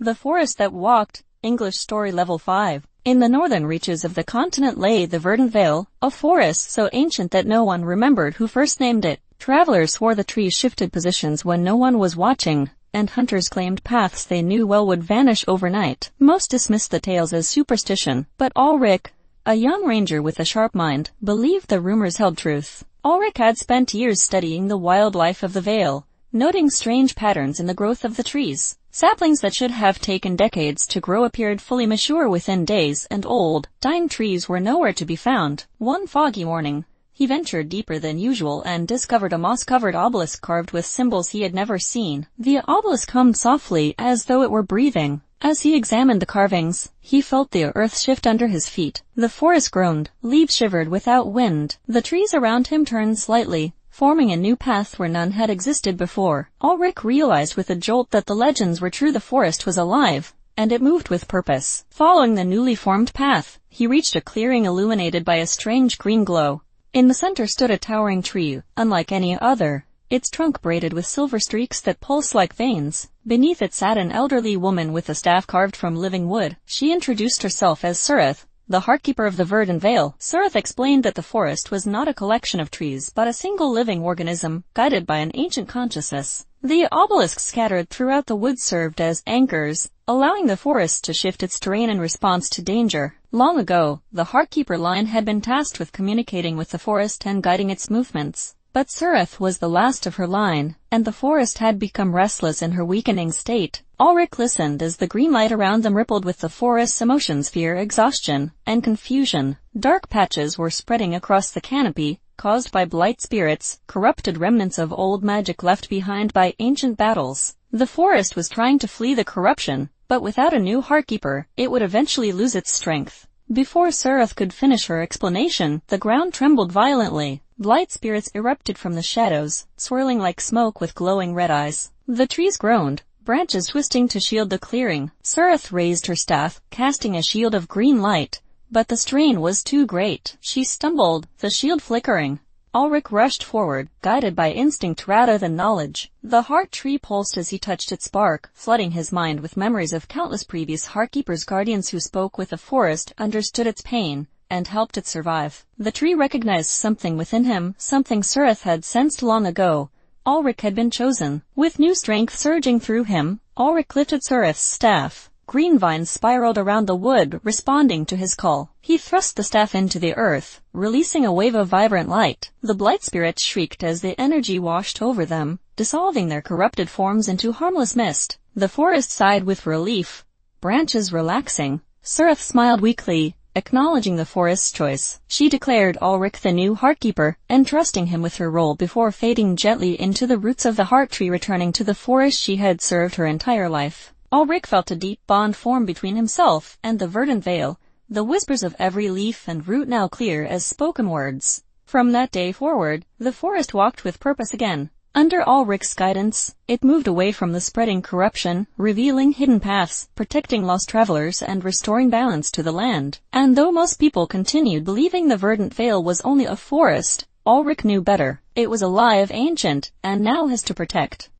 The Forest That Walked, English Story Level 5. In the northern reaches of the continent lay the verdant vale, a forest so ancient that no one remembered who first named it. Travelers swore the trees shifted positions when no one was watching, and hunters claimed paths they knew well would vanish overnight. Most dismissed the tales as superstition, but Ulrich, a young ranger with a sharp mind, believed the rumors held truth. Ulrich had spent years studying the wildlife of the vale, noting strange patterns in the growth of the trees. Saplings that should have taken decades to grow appeared fully mature within days, and old, dying trees were nowhere to be found. One foggy morning, he ventured deeper than usual and discovered a moss-covered obelisk carved with symbols he had never seen. The obelisk hummed softly as though it were breathing. As he examined the carvings, he felt the earth shift under his feet. The forest groaned, leaves shivered without wind. The trees around him turned slightly, forming a new path where none had existed before. Ulrich realized with a jolt that the legends were true. The forest was alive, and it moved with purpose. Following the newly formed path, he reached a clearing illuminated by a strange green glow. In the center stood a towering tree, unlike any other, its trunk braided with silver streaks that pulsed like veins. Beneath it sat an elderly woman with a staff carved from living wood. She introduced herself as Surith, the heartkeeper of the verdant vale. Surith explained that the forest was not a collection of trees, but a single living organism, guided by an ancient consciousness. The obelisks scattered throughout the woods served as anchors, allowing the forest to shift its terrain in response to danger. Long ago, the heartkeeper line had been tasked with communicating with the forest and guiding its movements. But Surith was the last of her line, and the forest had become restless in her weakening state. Ulrich listened as the green light around them rippled with the forest's emotions: fear, exhaustion, and confusion. Dark patches were spreading across the canopy, caused by blight spirits, corrupted remnants of old magic left behind by ancient battles. The forest was trying to flee the corruption, but without a new heartkeeper, it would eventually lose its strength. Before Surith could finish her explanation, the ground trembled violently. Blight spirits erupted from the shadows, swirling like smoke with glowing red eyes. The trees groaned, branches twisting to shield the clearing. Surith raised her staff, casting a shield of green light, but the strain was too great. She stumbled, the shield flickering. Ulrich rushed forward, guided by instinct rather than knowledge. The heart tree pulsed as he touched its bark, flooding his mind with memories of countless previous heartkeepers. Guardians who spoke with the forest, understood its pain, and helped it survive. The tree recognized something within him, something Surith had sensed long ago. Ulrich had been chosen. With new strength surging through him, Ulrich lifted Surith's staff. Green vines spiraled around the wood, responding to his call. He thrust the staff into the earth, releasing a wave of vibrant light. The blight spirits shrieked as the energy washed over them, dissolving their corrupted forms into harmless mist. The forest sighed with relief, branches relaxing. Surith smiled weakly, acknowledging the forest's choice. She declared Ulrich the new heartkeeper, entrusting him with her role before fading gently into the roots of the heart tree, returning to the forest she had served her entire life. Ulrich felt a deep bond form between himself and the verdant vale, the whispers of every leaf and root now clear as spoken words. From that day forward, the forest walked with purpose again. Under Ulrich's guidance, it moved away from the spreading corruption, revealing hidden paths, protecting lost travelers, and restoring balance to the land. And though most people continued believing the verdant vale was only a forest, Ulrich knew better. It was alive, ancient, and now his to protect.